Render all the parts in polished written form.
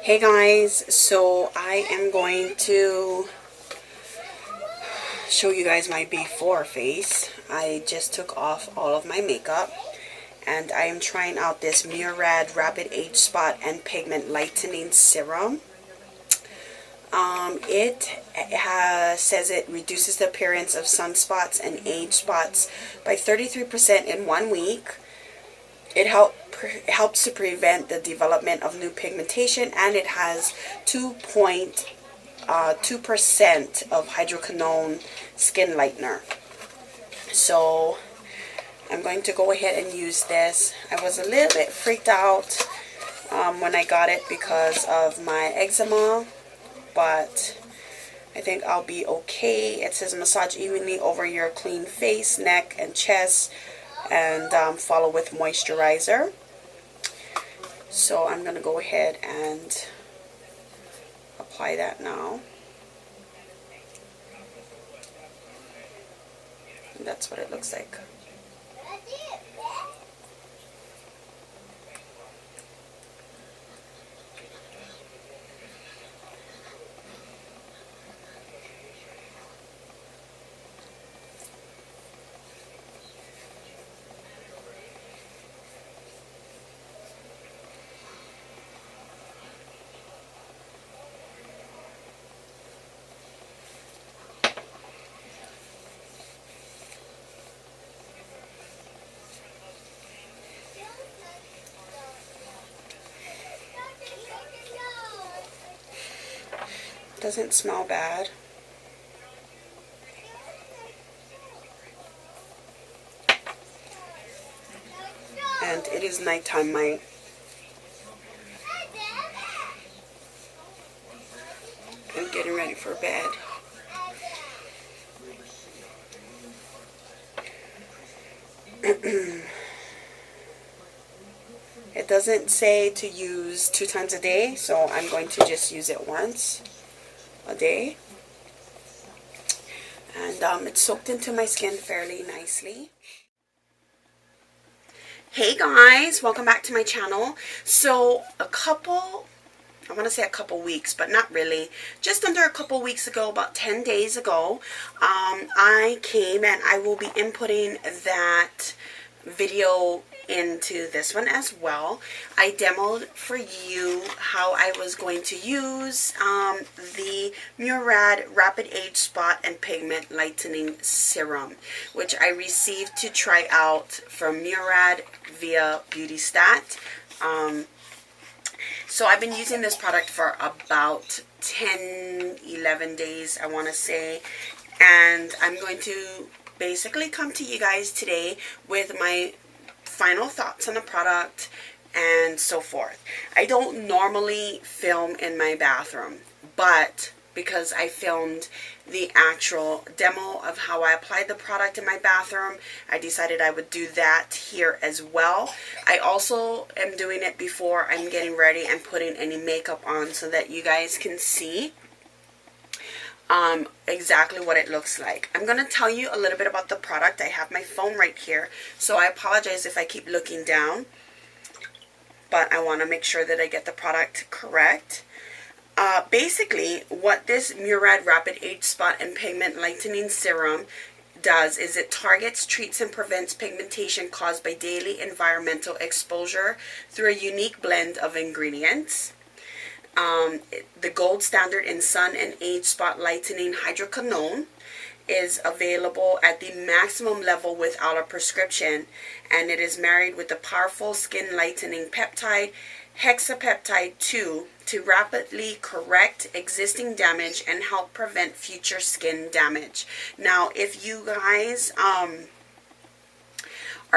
Hey guys, so I am going to show you guys my before face. I just took off all of my makeup and I am trying out this Murad Rapid Age Spot and Pigment Lightening Serum. Says it reduces the appearance of sunspots and age spots by 33% in 1 week. It helps to prevent the development of new pigmentation, and it has 2% of hydroquinone skin lightener. So I'm going to go ahead and use this. I was a little bit freaked out when I got it because of my eczema, but I think I'll be okay. It says massage evenly over your clean face, neck, and chest, and follow with moisturizer. So I'm going to go ahead and apply that now. And that's what it looks like. Doesn't smell bad. And it is nighttime. I'm getting ready for bed. It doesn't say to use 2 times a day, so I'm going to just use it once a day. And it's soaked into my skin fairly nicely. Hey guys, welcome back to my channel. So I want to say a couple weeks, but not really. Just under a couple weeks ago, about 10 days ago, I came, and I will be inputting that video into this one as well. I demoed for you how I was going to use the Murad Rapid Age Spot and Pigment Lightening Serum, which I received to try out from Murad via BeautyStat. So I've been using this product for about 10-11 days, I want to say, and I'm going to basically come to you guys today with my final thoughts on the product and so forth. I don't normally film in my bathroom, but because I filmed the actual demo of how I applied the product in my bathroom, I decided I would do that here as well. I also am doing it before I'm getting ready and putting any makeup on so that you guys can see exactly what it looks like. I'm going to tell you a little bit about the product. I have my phone right here, so I apologize if I keep looking down, but I want to make sure that I get the product correct. Basically, what this Murad Rapid Age Spot and Pigment Lightening Serum does is it targets, treats, and prevents pigmentation caused by daily environmental exposure through a unique blend of ingredients. The gold standard in sun and age spot lightening Hydroquinone is available at the maximum level without a prescription, and it is married with the powerful skin lightening peptide hexapeptide 2 to rapidly correct existing damage and help prevent future skin damage. Now, if you guys are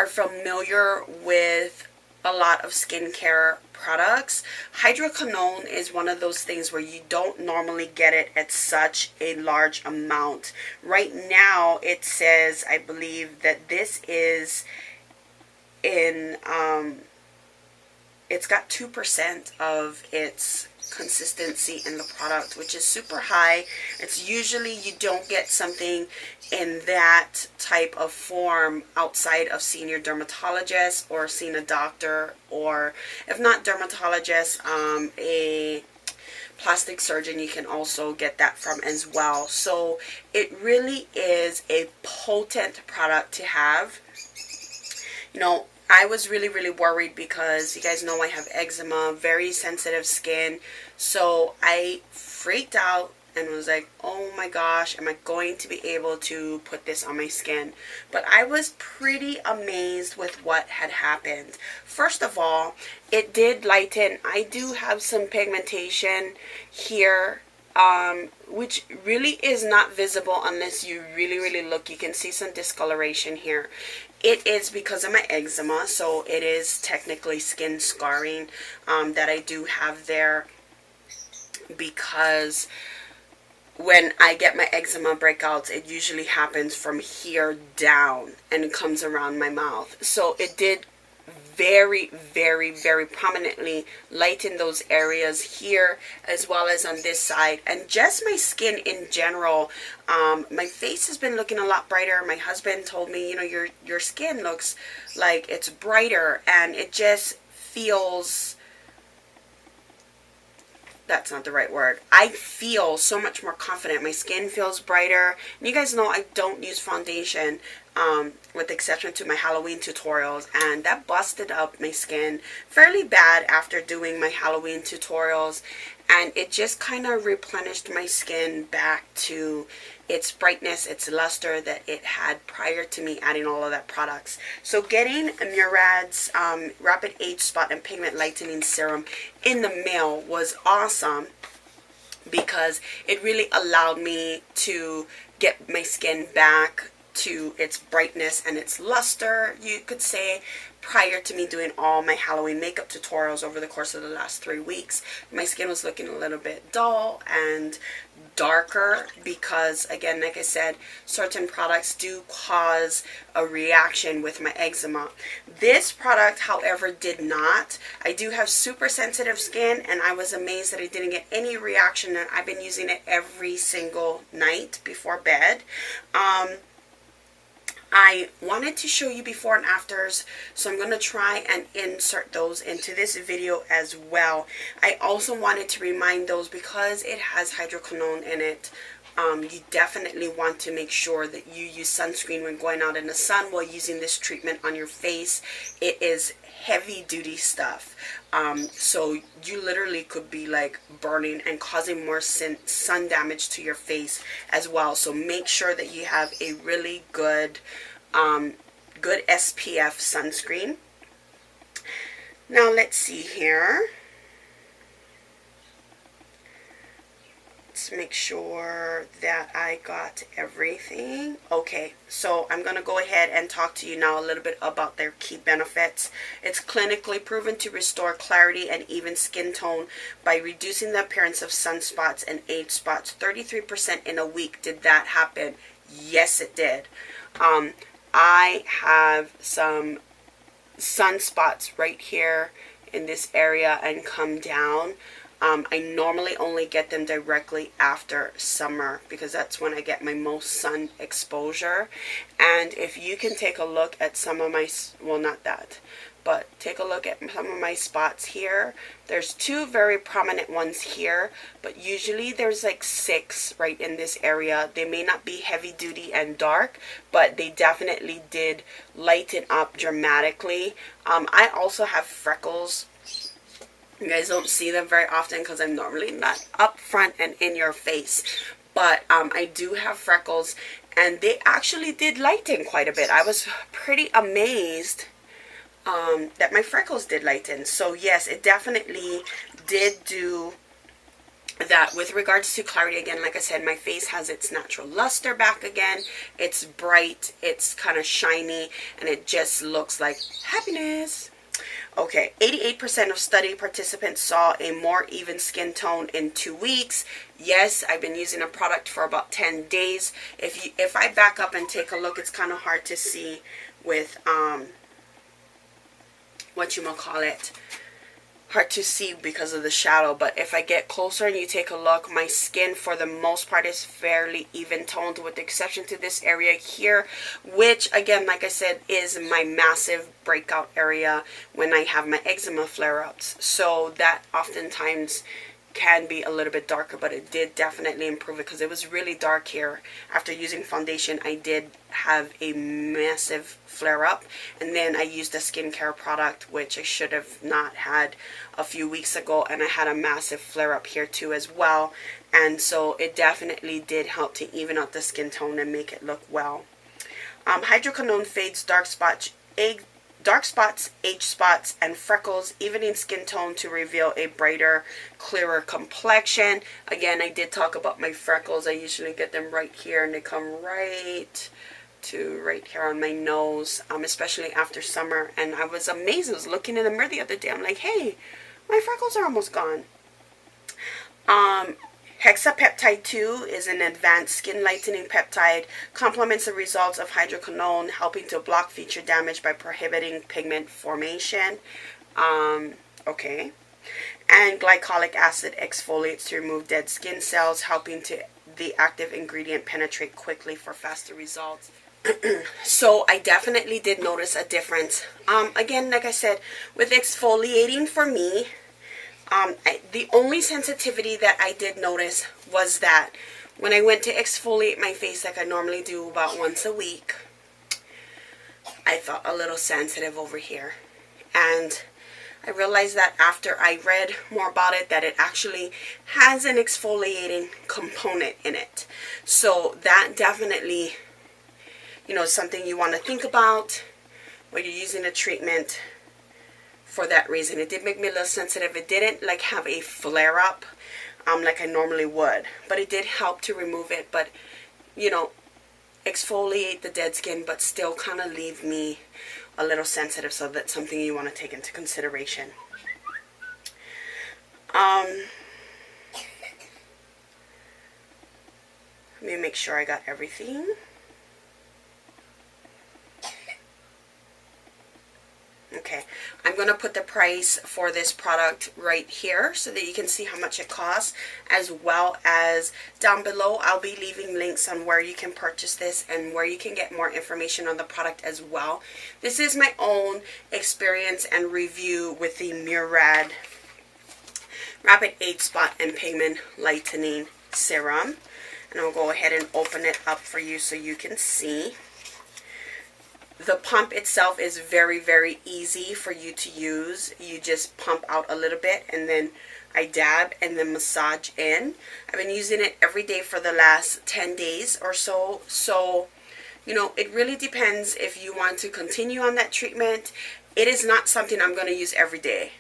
familiar with a lot of skincare products, Hydroquinone is one of those things where you don't normally get it at such a large amount. Right now it says, I believe that this is in it's got 2% of its consistency in the product, which is super high. It's usually, you don't get something in that type of form outside of seeing your dermatologist or seeing a doctor, or if not dermatologist, a plastic surgeon you can also get that from as well. So it really is a potent product to have. You know, I was really worried because you guys know I have eczema, very sensitive skin. So I freaked out and was like, oh my gosh, am I going to be able to put this on my skin? But I was pretty amazed with what had happened. First of all, it did lighten. I do have some pigmentation here, which really is not visible unless you really look. You can see some discoloration here. It is because of my eczema, so it is technically skin scarring that I do have there, because when I get my eczema breakouts, it usually happens from here down and it comes around my mouth. So it did very prominently lighten those areas here as well as on this side, and just my skin in general. My face has been looking a lot brighter. My husband told me, you know, your skin looks like it's brighter, and it just feels, that's not the right word, I feel so much more confident. My skin feels brighter. And you guys know I don't use foundation, with the exception to my Halloween tutorials, and that busted up my skin fairly bad after doing my Halloween tutorials, and it just kind of replenished my skin back to its brightness, its luster that it had prior to me adding all of that products. So getting Murad's Rapid Age Spot and Pigment Lightening Serum in the mail was awesome, because it really allowed me to get my skin back to its brightness and its luster, you could say, prior to me doing all my Halloween makeup tutorials over the course of the last 3 weeks. My skin was looking a little bit dull and darker because, again, like I said, certain products do cause a reaction with my eczema. This product, however, did not. I do have super sensitive skin, and I was amazed that I didn't get any reaction, and I've been using it every single night before bed. I wanted to show you before and afters, so I'm going to try and insert those into this video as well. I also wanted to remind those, because it has hydroquinone in it, you definitely want to make sure that you use sunscreen when going out in the sun while using this treatment on your face. It is heavy duty stuff, so you literally could be like burning and causing more sun damage to your face as well. So make sure that you have a really good SPF sunscreen. Now let's see here. Let's make sure that I got everything. Okay, so I'm going to go ahead and talk to you now a little bit about their key benefits. It's clinically proven to restore clarity and even skin tone by reducing the appearance of sunspots and age spots. 33% in a week. Did that happen? Yes, it did. I have some sunspots right here in this area and come down. I normally only get them directly after summer because that's when I get my most sun exposure. And if you can take a look at some of my, well, not that, but take a look at some of my spots here. There's two very prominent ones here, but usually there's like 6 right in this area. They may not be heavy duty and dark, but they definitely did lighten up dramatically. I also have freckles. You guys don't see them very often because I'm normally not up front and in your face, but I do have freckles, and they actually did lighten quite a bit. I was pretty amazed that my freckles did lighten. So yes, it definitely did do that. With regards to clarity, again, like I said, my face has its natural luster back again. It's bright, it's kind of shiny, and it just looks like happiness. Okay, 88% of study participants saw a more even skin tone in 2 weeks. Yes, I've been using a product for about 10 days. If I back up and take a look, it's kind of hard to see with hard to see because of the shadow, but if I get closer and you take a look, my skin for the most part is fairly even toned, with the exception to this area here, which again, like I said, is my massive breakout area when I have my eczema flare-ups. So that oftentimes can be a little bit darker, but it did definitely improve it because it was really dark here. After using foundation, I did have a massive flare up, and then I used a skincare product which I should have not had a few weeks ago, and I had a massive flare up here too as well. And so it definitely did help to even out the skin tone and make it look well. Hydroquinone fades dark spots, age spots, and freckles, evening skin tone to reveal a brighter, clearer complexion. Again, I did talk about my freckles. I usually get them right here, and they come right here on my nose, especially after summer. And I was amazed. I was looking in the mirror the other day. I'm like, hey, my freckles are almost gone. Hexapeptide 2 is an advanced skin lightening peptide, complements the results of hydroquinone, helping to block feature damage by prohibiting pigment formation. Okay. And glycolic acid exfoliates to remove dead skin cells, helping to the active ingredient penetrate quickly for faster results. So I definitely did notice a difference. Again, like I said, with exfoliating for me, the only sensitivity that I did notice was that when I went to exfoliate my face like I normally do about once a week, I felt a little sensitive over here. And I realized that after I read more about it, that it actually has an exfoliating component in it. So that definitely, you know, is something you want to think about when you're using a treatment. For that reason, it did make me a little sensitive. It didn't like have a flare up like I normally would, but it did help to remove it. But you know, exfoliate the dead skin, but still kind of leave me a little sensitive. So that's something you want to take into consideration. Let me make sure I got everything. Okay, I'm going to put the price for this product right here so that you can see how much it costs, as well as down below I'll be leaving links on where you can purchase this and where you can get more information on the product as well. This is my own experience and review with the Murad Rapid Age Spot and Pigment Lightening Serum, and I'll go ahead and open it up for you so you can see. The pump itself is very, very easy for you to use. You just pump out a little bit, and then I dab and then massage in. I've been using it every day for the last 10 days or so. So, you know, it really depends if you want to continue on that treatment. It is not something I'm going to use every day.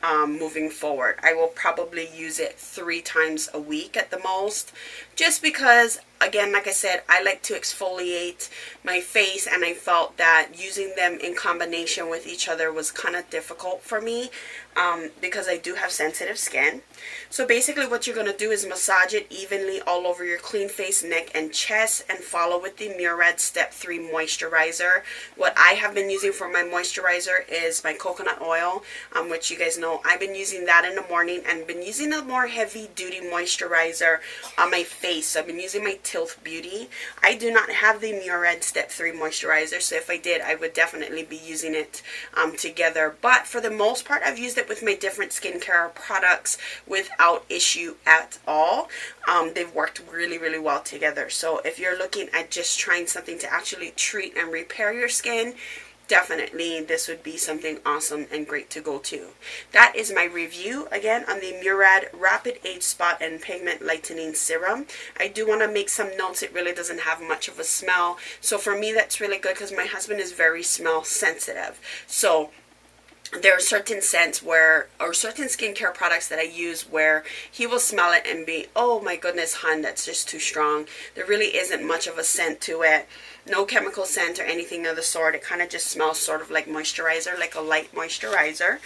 Moving forward, I will probably use it 3 times a week at the most, just because, again, like I said, I like to exfoliate my face, and I felt that using them in combination with each other was kind of difficult for me, because I do have sensitive skin. So basically what you're going to do is massage it evenly all over your clean face, neck, and chest, and follow with the Murad Step 3 moisturizer. What I have been using for my moisturizer is my coconut oil, which you guys know I've been using that in the morning, and been using a more heavy duty moisturizer on my face. So I've been using my Tilt Beauty. I do not have the Murad Step 3 moisturizer, so if I did, I would definitely be using it together. But for the most part, I've used it with my different skincare products without issue at all. They've worked really, really well together. So if you're looking at just trying something to actually treat and repair your skin, definitely this would be something awesome and great to go to. That is my review again on the Murad Rapid Age Spot and Pigment Lightening Serum. I do want to make some notes. It really doesn't have much of a smell, so for me that's really good because my husband is very smell sensitive. So there are certain scents where, or certain skincare products that I use where he will smell it and be, oh my goodness, hon, that's just too strong. There really isn't much of a scent to it. No chemical scent or anything of the sort. It kind of just smells sort of like moisturizer, like a light moisturizer.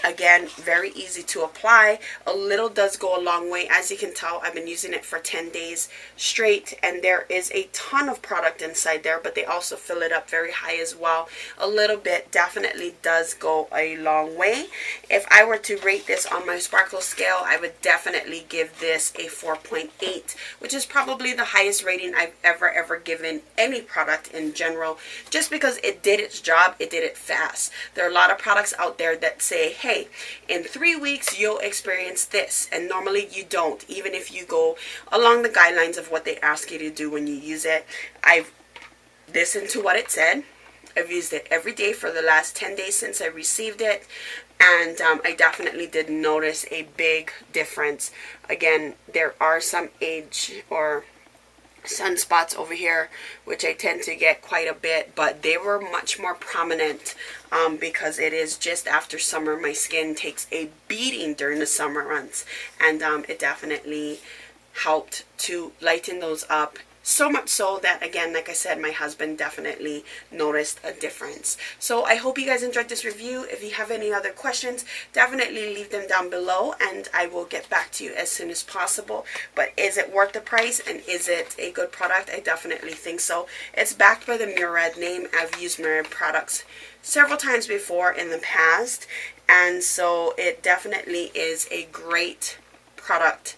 Again, very easy to apply. A little does go a long way. As you can tell, I've been using it for 10 days straight, and there is a ton of product inside there, but they also fill it up very high as well. A little bit definitely does go go a long way. If I were to rate this on my sparkle scale, I would definitely give this a 4.8, which is probably the highest rating I've ever given any product in general, just because it did its job, it did it fast. There are a lot of products out there that say, hey, in 3 weeks you'll experience this, and normally you don't, even if you go along the guidelines of what they ask you to do when you use it. I've listened to what it said. I've used it every day for the last 10 days since I received it, and I definitely did notice a big difference. Again, there are some age or sunspots over here, which I tend to get quite a bit, but they were much more prominent because it is just after summer. My skin takes a beating during the summer months, and it definitely helped to lighten those up. So much so that, again, like I said, my husband definitely noticed a difference. So I hope you guys enjoyed this review. If you have any other questions, definitely leave them down below and I will get back to you as soon as possible. But is it worth the price, and is it a good product? I definitely think so. It's backed by the Murad name. I've used Murad products several times before in the past, and so it definitely is a great product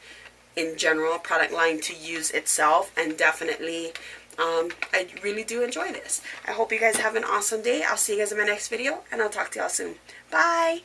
in general, product line to use itself, and definitely I really do enjoy this. I hope you guys have an awesome day. I'll see you guys in my next video, and I'll talk to y'all soon. Bye.